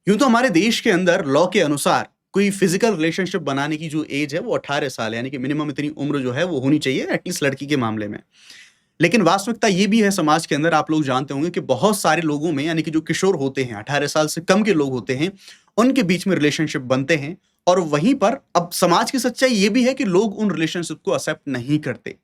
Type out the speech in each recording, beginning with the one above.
यूँ तो हमारे देश के अंदर लॉ के अनुसार कोई फिज़िकल रिलेशनशिप बनाने की जो एज है वो 18 साल है, यानी कि मिनिमम इतनी उम्र जो है वो होनी चाहिए एटलीस्ट लड़की के मामले में। लेकिन वास्तविकता ये भी है समाज के अंदर, आप लोग जानते होंगे कि बहुत सारे लोगों में यानी कि जो किशोर होते हैं, 18 साल से कम के लोग होते हैं, उनके बीच में रिलेशनशिप बनते हैं और वहीं पर अब समाज की सच्चाई ये भी है कि लोग उन रिलेशनशिप को एक्सेप्ट नहीं करते।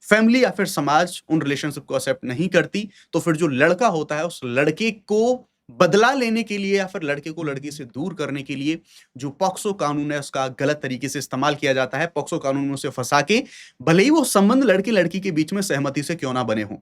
फैमिली या फिर समाज उन रिलेशनशिप को एक्सेप्ट नहीं करती, तो फिर जो लड़का होता है उस लड़के को बदला लेने के लिए या फिर लड़के को लड़की से दूर करने के लिए जो पॉक्सो कानून है उसका गलत तरीके से इस्तेमाल किया जाता है। पॉक्सो कानून में उसे फँसा के भले ही वो संबंध लड़के-लड़की के बीच में सहमति से क्यों ना बने हों,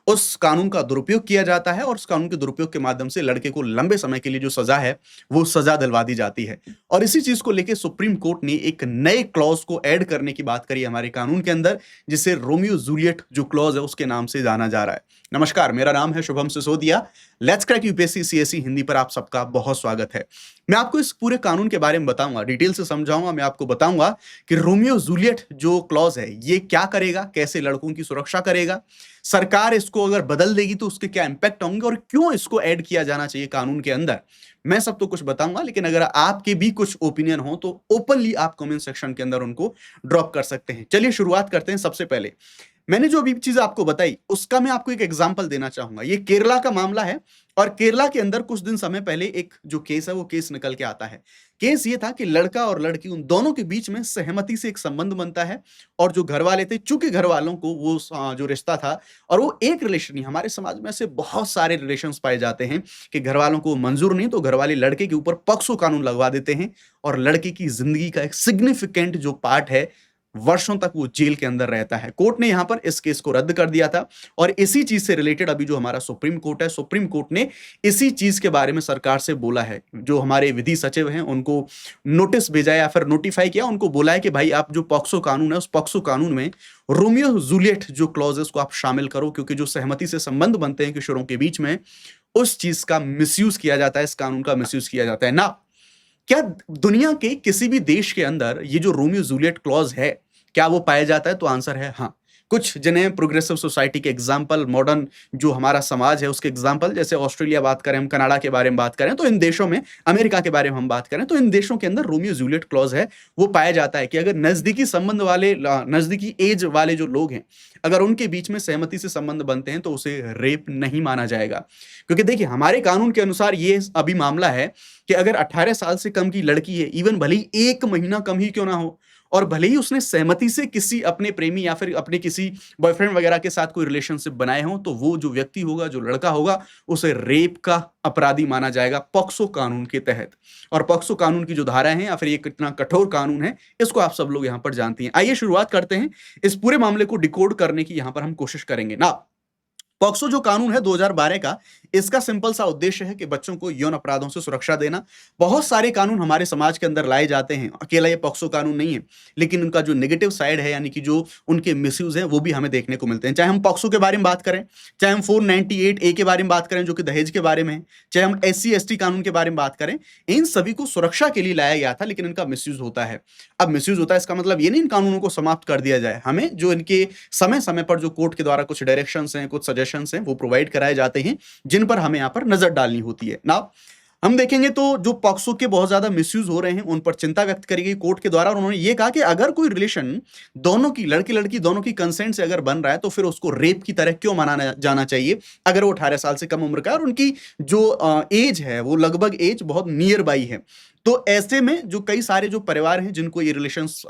उस कानून का दुरुपयोग किया जाता है और उस कानून के दुरुपयोग के माध्यम से लड़के को लंबे समय के लिए जो सज़ा है, वो सज़ा दिलवा दी जाती है। और इसी चीज़ को लेके सुप्रीम कोर्ट ने एक नए क्लॉज़ को ऐड करने की बात करी हमारे कानून के अंदर, जिसे रोमियो जूलियट जो क्लॉज़ है उसके नाम से जाना जा रहा है। नमस्कार, मेरा नाम है Shubham Sisodia. Let's crack UPSC CSE Hindi पर आप सबका बहुत स्वागत है। मैं आपको इस पूरे कानून के बारे में बताऊँगा, डिटेल से समझाऊँगा। मैं आपको बताऊँगा कि रोमियो जूलियट जो क्लॉज़ है, ये क्या करेगा, कैसे लड़कों की सुरक्षा करेगा, सरकार इसको अगर बदल देगी तो उसके क्या इम्पैक्ट होंगे और क्यों इसको ऐड किया जाना चाहिए कानून के अंदर। मैं सब तो कुछ बताऊँगा, लेकिन अगर आपके भी कुछ ओपिनियन हो तो ओपनली आप कमेंट सेक्शन के अंदर उनको ड्रॉप कर सकते हैं। चलिए शुरुआत करते हैं। सबसे पहले मैंने जो अभी चीज़ आपको बताई, उसका मैं आपको एक एग्ज़ाम्पल देना चाहूँगा। ये केरला का मामला है और केरला के अंदर कुछ दिन समय पहले एक जो केस है, वो केस निकल के आता है। केस ये था कि लड़का और लड़की उन दोनों के बीच में सहमति से एक संबंध बनता है और जो घरवाले थे, चूँकि घरवालों को वो जो रिश्ता था और वो एक रिलेशन नहीं, हमारे समाज में ऐसे बहुत सारे रिलेशंस पाए जाते हैं कि घरवालों को मंज़ूर नहीं, तो घरवाले लड़के के ऊपर पॉक्सो कानून लगवा देते हैं और लड़के की ज़िंदगी का एक सिग्निफिकेंट जो पार्ट है, वर्षों तक वो जेल के अंदर रहता है। कोर्ट ने यहाँ पर इस केस को रद्द कर दिया था और इसी चीज़ से रिलेटेड अभी जो हमारा सुप्रीम कोर्ट है, सुप्रीम कोर्ट ने इसी चीज़ के बारे में सरकार से बोला है। जो हमारे विधि सचिव हैं, उनको नोटिस भेजा है या फिर नोटिफ़ाई किया, उनको बोला है कि भाई आप जो पॉक्सो कानून है, उस पॉक्सो कानून में रोमियो जूलियट जो क्लॉज़ है उसको आप शामिल करो, क्योंकि जो सहमति से संबंध बनते हैं किशोरों के बीच में, उस चीज़ का मिसयूज़ किया जाता है, इस कानून का मिसयूज़ किया जाता है। ना क्या दुनिया के किसी भी देश के अंदर ये जो रोमियो जूलियट क्लॉज़ है, क्या वो पाया जाता है? तो आंसर है हाँ। कुछ जिन्हें प्रोग्रेसिव सोसाइटी के एग्ज़ाम्पल, मॉडर्न जो हमारा समाज है उसके एग्ज़ाम्पल, जैसे ऑस्ट्रेलिया बात करें, हम कनाडा के बारे में बात करें, तो इन देशों में, अमेरिका के बारे में हम बात करें, तो इन देशों के अंदर रोमियो जूलियट क्लॉज़ है, वो पाया जाता है कि अगर नज़दीकी संबंध वाले नज़दीकी ऐज वाले जो लोग हैं, अगर उनके बीच में सहमति से संबंध बनते हैं, तो उसे रेप नहीं माना जाएगा। क्योंकि देखिए, हमारे कानून के अनुसार ये अभी मामला है कि अगर 18 साल से कम की लड़की है, इवन भले ही 1 महीना कम ही क्यों ना हो और भले ही उसने सहमति से किसी अपने प्रेमी या फिर अपने किसी बॉयफ्रेंड वगैरह के साथ कोई रिलेशनशिप बनाए हों, तो वो जो व्यक्ति होगा, जो लड़का होगा, उसे रेप का अपराधी माना जाएगा पॉक्सो कानून के तहत। और पॉक्सो कानून की जो धाराएँ हैं या फिर ये कितना कठोर कानून है, इसको आप सब लोग यहाँ पर जानती हैं। आइए शुरुआत करते हैं। इस पूरे मामले को डिकोड करने की यहाँ पर हम कोशिश करेंगे। ना पॉक्सो जो कानून है 2012 का, इसका सिंपल सा उद्देश्य है कि बच्चों को यौन अपराधों से सुरक्षा देना। बहुत सारे कानून हमारे समाज के अंदर लाए जाते हैं, अकेला ये पॉक्सो कानून नहीं है, लेकिन उनका जो नेगेटिव साइड है, यानी कि जो उनके मिसयूज़ हैं, वो भी हमें देखने को मिलते हैं। चाहे हम पॉक्सो के बारे में बात करें, चाहे हम 498 ए के बारे में बात करें जो कि दहेज के बारे में है, चाहे हम SC/ST कानून के बारे में बात करें, इन सभी को सुरक्षा के लिए लाया गया था, लेकिन इनका मिसयूज़ होता है। अब मिसयूज़ होता है, इसका मतलब ये नहीं इन कानूनों को समाप्त कर दिया जाए। हमें जो इनके समय-समय पर जो कोर्ट के द्वारा कुछ डायरेक्शंस हैं, कुछ सजेशंस हैं, वो प्रोवाइड कराए जाते हैं, जिन पर हमें यहाँ पर नज़र डालनी होती है। नाउ हम देखेंगे तो जो पॉक्सो के बहुत ज़्यादा मिसयूज़ हो रहे हैं, उन पर चिंता व्यक्त करी गई कोर्ट के द्वारा और उन्होंने ये कहा कि अगर कोई रिलेशन दोनों की, लड़के-लड़की दोनों की कंसेंट से अगर बन रहा है, तो फिर उसको रेप की तरह क्यों माना जाना चाहिए, अगर वो 18 साल से कम उम्र का है और उनकी जो ऐज है, वो लगभग ऐज बहुत नियर बाई है। तो ऐसे में जो कई सारे जो परिवार हैं, जिनको ये रिलेशंस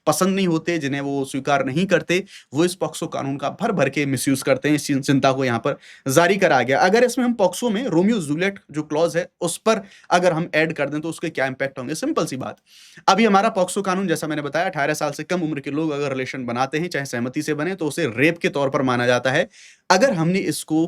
पसंद नहीं होते, जिन्हें वो स्वीकार नहीं करते, वो इस पॉक्सो कानून का भर-भर के मिसयूज़ करते हैं। इस चिंता को यहाँ पर जारी करा गया। अगर इसमें हम पॉक्सो में रोमियो जूलियट जो क्लॉज़ है, उस पर अगर हम ऐड कर दें, तो उसके क्या इम्पैक्ट होंगे? सिंपल सी बात। अभी हमारा पॉक्सो कानून, जैसा मैंने बताया, 18 साल से कम उम्र के लोग अगर रिलेशन बनाते हैं, चाहे सहमति से बने, तो उसे रेप के तौर पर माना जाता है। अगर हमने इसको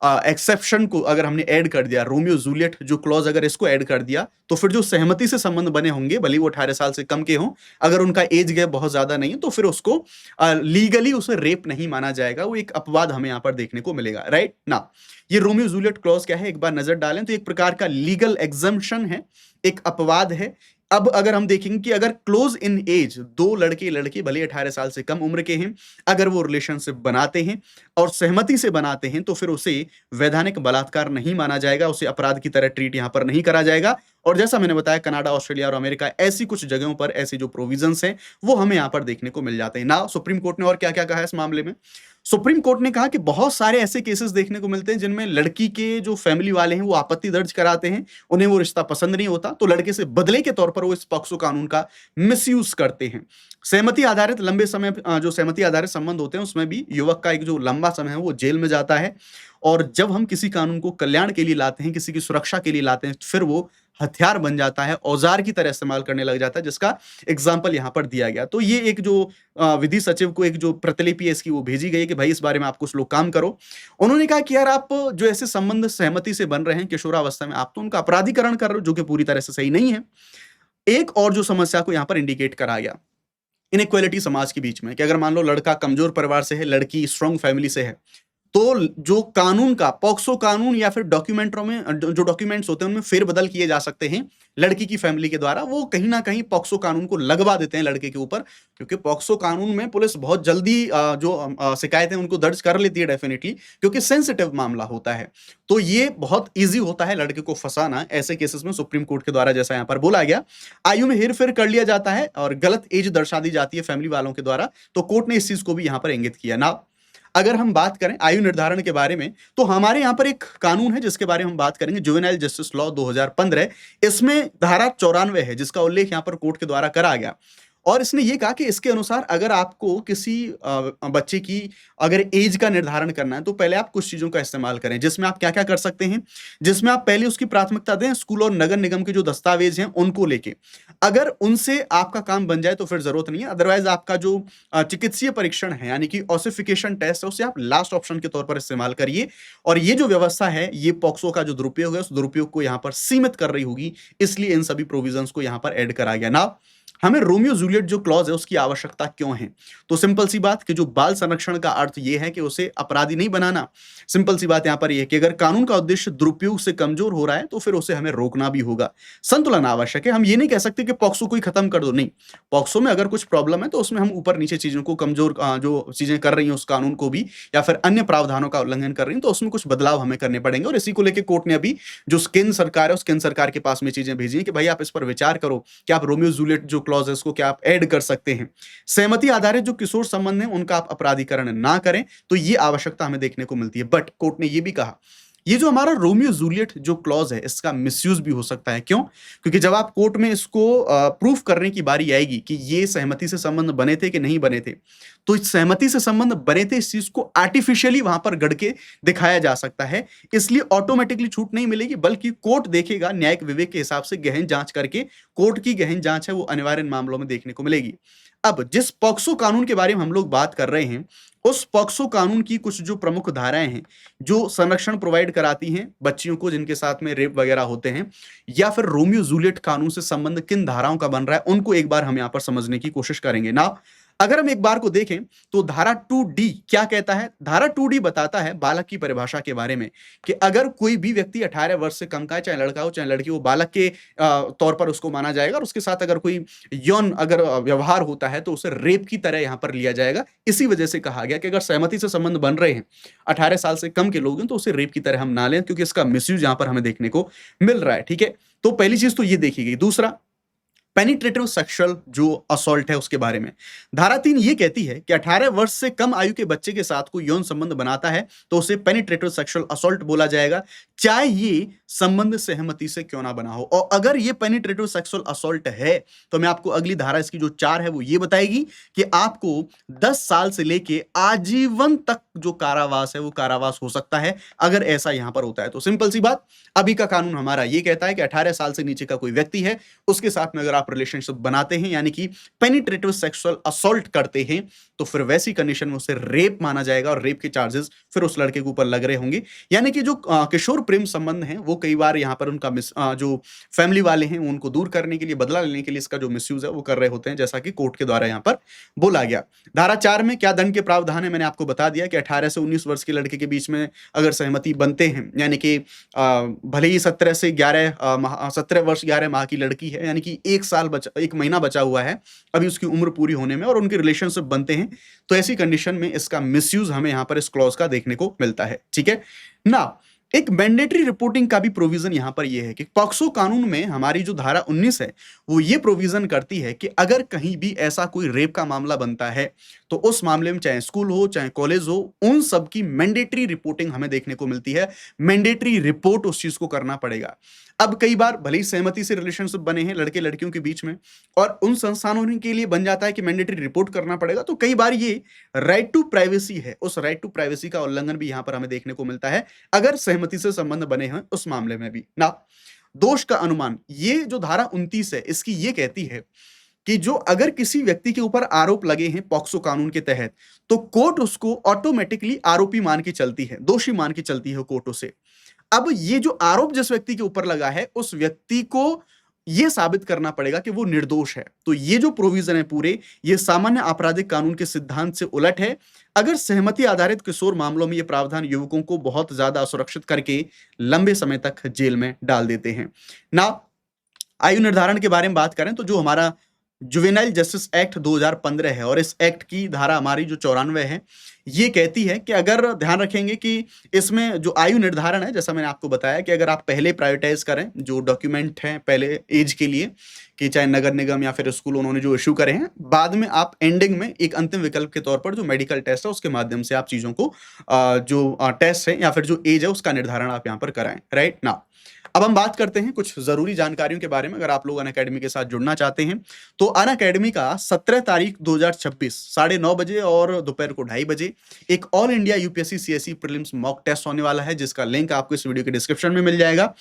एक्सेप्शन को अगर हमने ऐड कर दिया, रोमियो जूलियट जो क्लॉज़ अगर इसको ऐड कर दिया, तो फिर जो सहमति से संबंध बने होंगे, भले ही वो 18 साल से कम के हों, अगर उनका ऐज गैप बहुत ज़्यादा नहीं है, तो फिर उसको लीगली उसे रेप नहीं माना जाएगा। वो एक अपवाद हमें यहाँ पर देखने को मिलेगा, राइट? ना ये रोमियो जूलियट क्लॉज़ क्या है, एक बार नज़र डालें तो एक प्रकार का लीगल एग्जम्पशन है, एक अपवाद है। अब अगर हम देखेंगे कि अगर क्लोज इन एज दो लड़के लड़की भले 18 साल से कम उम्र के हैं, अगर वो रिलेशनशिप बनाते हैं और सहमति से बनाते हैं, तो फिर उसे वैधानिक बलात्कार नहीं माना जाएगा, उसे अपराध की तरह ट्रीट यहां पर नहीं करा जाएगा। और जैसा मैंने बताया, कनाडा, ऑस्ट्रेलिया और अमेरिका, ऐसी कुछ जगहों पर ऐसे जो प्रोविजंस हैं वो हमें यहां पर देखने को मिल जाते हैं ना। सुप्रीम कोर्ट ने और क्या क्या कहा है इस मामले में? सुप्रीम कोर्ट ने कहा कि बहुत सारे ऐसे केसेस देखने को मिलते हैं जिनमें लड़की के जो फैमिली वाले हैं वो आपत्ति दर्ज कराते हैं, उन्हें वो रिश्ता पसंद नहीं होता, तो लड़के से बदले के तौर पर वो इस पॉक्सो कानून का मिसयूज करते हैं। सहमति आधारित लंबे समय जो सहमति आधारित संबंध होते हैं उसमें भी युवक का एक जो लंबा समय है वो जेल में जाता है। और जब हम किसी कानून को कल्याण के लिए लाते हैं, किसी की सुरक्षा के लिए लाते हैं, फिर वो हथियार बन जाता है, औजार की तरह इस्तेमाल करने लग जाता है, जिसका एग्जाम्पल यहाँ पर दिया गया। तो ये एक जो विधि सचिव को एक जो प्रतिलिपि है इसकी वो भेजी गई कि भाई इस बारे में आप कुछ लोग काम करो। उन्होंने कहा कि यार आप जो ऐसे संबंध सहमति से बन रहे हैं किशोरावस्था में, आप तो उनका अपराधीकरण कर रहे हो, जो कि पूरी तरह से सही नहीं है। एक और जो समस्या को यहाँ पर इंडिकेट करा गया, इनइक्वालिटी समाज के बीच में, कि अगर मान लो लड़का कमजोर परिवार से है, लड़की स्ट्रांग फैमिली से है, तो जो कानून का पॉक्सो कानून या फिर डॉक्यूमेंटों में जो डॉक्यूमेंट्स होते हैं उनमें फेरबदल किए जा सकते हैं लड़की की फैमिली के द्वारा, वो कहीं ना कहीं पॉक्सो कानून को लगवा देते हैं लड़के के ऊपर। क्योंकि पॉक्सो कानून में पुलिस बहुत जल्दी जो शिकायतें उनको दर्ज कर लेती है डेफिनेटली, क्योंकि सेंसिटिव मामला होता है। तो ये बहुत ईजी होता है लड़के को फंसाना ऐसे केसेस में। सुप्रीम कोर्ट के द्वारा जैसा यहाँ पर बोला गया, आयु में हेरफेर कर लिया जाता है और गलत एज दर्शा दी जाती है फैमिली वालों के द्वारा, तो कोर्ट ने इस चीज को भी यहाँ पर इंगित किया ना। अगर हम बात करें आयु निर्धारण के बारे में, तो हमारे यहां पर एक कानून है जिसके बारे में हम बात करेंगे, जुवेनाइल जस्टिस लॉ 2015। इसमें धारा 94 है जिसका उल्लेख यहां पर कोर्ट के द्वारा करा गया। और इसने ये कहा कि इसके अनुसार अगर आपको किसी बच्चे की अगर एज का निर्धारण करना है, तो पहले आप कुछ चीजों का इस्तेमाल करें, जिसमें आप क्या क्या कर सकते हैं, जिसमें आप पहले उसकी प्राथमिकता दें स्कूल और नगर निगम के जो दस्तावेज हैं उनको लेके। अगर उनसे आपका काम बन जाए तो फिर जरूरत नहीं है, अदरवाइज आपका जो चिकित्सीय परीक्षण है यानी कि ऑसिफिकेशन टेस्ट है, उसे आप लास्ट ऑप्शन के तौर पर इस्तेमाल करिए। और ये जो व्यवस्था है, ये पॉक्सो का जो दुरुपयोग है उस दुरुपयोग को यहां पर सीमित कर रही होगी, इसलिए इन सभी प्रोविजंस को यहां पर ऐड करा गया ना। हमें रोमियो जूलियट जो क्लॉज है उसकी आवश्यकता क्यों है? तो सिंपल सी बात कि जो बाल संरक्षण का अर्थ यह है कि उसे अपराधी नहीं बनाना। सिंपल सी बात यहां पर यह है कि अगर कानून का उद्देश्य दुरुपयोग से कमजोर हो रहा है तो फिर उसे हमें रोकना भी होगा। संतुलन आवश्यक है। हम ये नहीं कह सकते कि पॉक्सो को ही खत्म कर दो, नहीं। पॉक्सो में अगर कुछ प्रॉब्लम है तो उसमें हम ऊपर नीचे चीजों को कमजोर जो चीजें कर रही हैं उस कानून को भी, या फिर अन्य प्रावधानों का उल्लंघन कर रही हैं, तो उसमें कुछ बदलाव हमें करने पड़ेंगे। और इसी को लेकर कोर्ट ने अभी जो केंद्र सरकार है उस केंद्र सरकार के पास में चीजें भेजी हैं कि भाई आप इस पर विचार करो कि आप रोमियो जूलियट जो क्लॉज है उसको क्या आप ऐड कर सकते हैं। सहमति आधारित जो किशोर संबंध है उनका आप अपराधीकरण ना करें, तो ये आवश्यकता हमें देखने को मिलती है। बट कोर्ट ने ये भी कहा, ये जो हमारा रोमियो जूलियट जो क्लॉज है इसका मिसयूज भी हो सकता है। क्यों? क्योंकि जब आप कोर्ट में इसको प्रूफ करने की बारी आएगी कि ये सहमति से संबंध बने थे कि नहीं बने थे, तो इस सहमति से संबंध बने थे इस चीज को आर्टिफिशियली वहां पर गढ़ के दिखाया जा सकता है, इसलिए ऑटोमेटिकली छूट नहीं मिलेगी, बल्कि कोर्ट देखेगा न्यायिक विवेक के हिसाब से गहन जांच करके। कोर्ट की गहन जांच है वो अनिवार्य मामलों में देखने को मिलेगी। अब जिस पॉक्सो कानून के बारे में हम लोग बात कर रहे हैं, उस पॉक्सो कानून की कुछ जो प्रमुख धाराएं हैं जो संरक्षण प्रोवाइड कराती हैं बच्चियों को जिनके साथ में रेप वगैरह होते हैं, या फिर रोमियो जूलियट कानून से संबंध किन धाराओं का बन रहा है, उनको एक बार हम यहां पर समझने की कोशिश करेंगे ना। अगर हम एक बार को देखें तो धारा 2D क्या कहता है? धारा 2D बताता है बालक की परिभाषा के बारे में कि अगर कोई भी व्यक्ति 18 वर्ष से कम का है, चाहे लड़का हो चाहे लड़की हो, बालक के तौर पर उसको माना जाएगा और उसके साथ अगर कोई यौन अगर व्यवहार होता है तो उसे रेप की तरह यहां पर लिया जाएगा। इसी वजह से कहा गया कि अगर सहमति से संबंध बन रहे हैं, 18 साल से कम के लोग हैं, तो उसे रेप की तरह हम ना लें, क्योंकि इसका मिसयूज यहां पर हमें देखने को मिल रहा है। ठीक है, तो पहली चीज तो ये देखी गई। दूसरा, पेनिट्रेटिव सेक्सुअल जो असॉल्ट है उसके बारे में धारा 3 ये कहती है कि 18 वर्ष से कम आयु के बच्चे के साथ कोई यौन संबंध बनाता है तो उसे पेनिट्रेटिव सेक्सुअल असॉल्ट बोला जाएगा, चाहे ये संबंध सहमति से क्यों ना बना हो। और अगर ये पेनिट्रेटिव सेक्सुअल असॉल्ट है तो मैं आपको अगली धारा इसकी जो 4 है वो ये बताएगी कि आपको 10 साल से लेके आजीवन तक जो कारावास है वो कारावास हो सकता है अगर ऐसा यहां पर होता है। तो सिंपल सी बात, अभी का कानून हमारा ये कहता है कि 18 साल से नीचे का कोई व्यक्ति है, उसके साथ में अगर आप रिलेशनशिप बनाते हैं यानी कि पेनिट्रेटिव सेक्सुअल असॉल्ट करते हैं, तो फिर वैसी कंडीशन में उसे रेप माना जाएगा और रेप के चार्जेस फिर उस लड़के के ऊपर लग रहे होंगे। यानी कि जो किशोर प्रेम संबंध हैं वो कई बार यहाँ पर उनका जो फैमिली वाले हैं उनको दूर करने के लिए, बदला लेने के लिए इसका जो मिसयूज है वो कर रहे होते हैं, जैसा कि कोर्ट के द्वारा यहाँ पर बोला गया। धारा 4 में क्या दंड के प्रावधान है, मैंने आपको बता दिया कि 18 से 19 वर्ष के लड़के के बीच में अगर सहमति बनते हैं, यानी कि भले ही 17 से 17 वर्ष 11 माह की लड़की है, यानी कि 1 महीना बचा हुआ है अभी उसकी उम्र पूरी होने में, और उनके रिलेशनशिप बनते हैं, तो ऐसी कंडीशन में इसका मिसयूज हमें यहाँ पर इस क्लॉज का देखने को मिलता है। ठीक है ना। एक मैंडेटरी रिपोर्टिंग का भी प्रोविजन यहां पर यह है कि पॉक्सो कानून में हमारी जो धारा 19 है वो ये प्रोविजन करती है कि अगर कहीं भी ऐसा कोई रेप का मामला बनता है तो उस मामले में चाहे स्कूल हो चाहे कॉलेज हो, उन सब की मैंडेटरी रिपोर्टिंग हमें देखने को मिलती है। मैंडेटरी रिपोर्ट उस चीज को करना पड़ेगा। अब कई बार भले ही सहमति से रिलेशनशिप बने हैं लड़के लड़कियों के बीच में और उन संस्थानों के लिए बन जाता है कि मैंडेटरी रिपोर्ट करना पड़ेगा, तो कई बार ये राइट टू प्राइवेसी है, उस राइट टू प्राइवेसी का उल्लंघन भी यहां पर हमें देखने को मिलता है अगर सहमति से संबंध बने हैं उस मामले में भी ना। दोष का अनुमान, ये जो धारा 29 है इसकी ये कहती है कि जो अगर किसी व्यक्ति के ऊपर आरोप लगे हैं पॉक्सो कानून के तहत, तो कोर्ट उसको ऑटोमेटिकली आरोपी मान के चलती है, दोषी मान के चलती है कोर्ट उसे। अब ये जो आरोप जिस व्यक्ति के ऊपर लगा है उस व्यक्ति को यह साबित करना पड़ेगा कि वो निर्दोष है। तो ये जो प्रोविजन है पूरे, ये सामान्य आपराधिक कानून के सिद्धांत से उलट है। अगर सहमति आधारित किशोर मामलों में ये प्रावधान युवकों को बहुत ज्यादा असुरक्षित करके लंबे समय तक जेल में डाल देते हैं ना। आयु निर्धारण के बारे में बात करें तो जो हमारा जुवेनाइल जस्टिस एक्ट 2015 है और इस एक्ट की धारा हमारी जो 94 है, ये कहती है कि अगर ध्यान रखेंगे कि इसमें जो आयु निर्धारण है, जैसा मैंने आपको बताया कि अगर आप पहले प्रायोरिटाइज करें जो डॉक्यूमेंट हैं पहले एज के लिए, कि चाहे नगर निगम या फिर स्कूल उन्होंने जो इशू करे हैं, बाद में आप एंडिंग में एक अंतिम विकल्प के तौर पर जो मेडिकल टेस्ट है उसके माध्यम से आप चीजों को जो टेस्ट है या फिर जो एज है उसका निर्धारण आप यहाँ पर कराएं। राइट ना। अब हम बात करते हैं कुछ जरूरी जानकारियों के बारे में। अगर आप लोग अनअकैडमी के साथ जुड़ना चाहते हैं तो अनअकैडमी का 17 तारीख 2026 9:30 बजे और दोपहर को 2:30 बजे एक all India UPSC CSE prelims mock test होने वाला है, जिसका लिंक आपको इस वीडियो के डिस्क्रिप्शन में मिल जाएगा।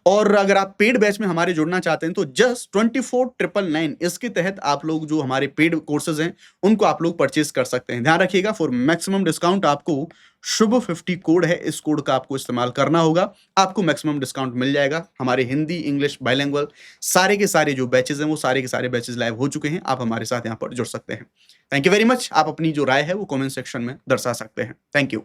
और अगर आप पेड बैच में हमारे जुड़ना चाहते हैं तो जस्ट 24,999 इसके तहत आप लोग जो हमारे पेड कोर्सेज हैं उनको आप लोग परचेज कर सकते हैं। ध्यान रखिएगा, फॉर मैक्सिमम डिस्काउंट आपको शुभ 50 कोड है, इस कोड का आपको इस्तेमाल करना होगा, आपको मैक्सिमम डिस्काउंट मिल जाएगा। हमारे हिंदी इंग्लिश बाइलिंगुअल सारे के सारे जो बैचेज हैं वो सारे के सारे बैचेज लाइव हो चुके हैं, आप हमारे साथ यहाँ पर जुड़ सकते हैं। Thank you very much. आप अपनी जो राय है वो कमेंट सेक्शन में दर्शा सकते हैं। Thank you.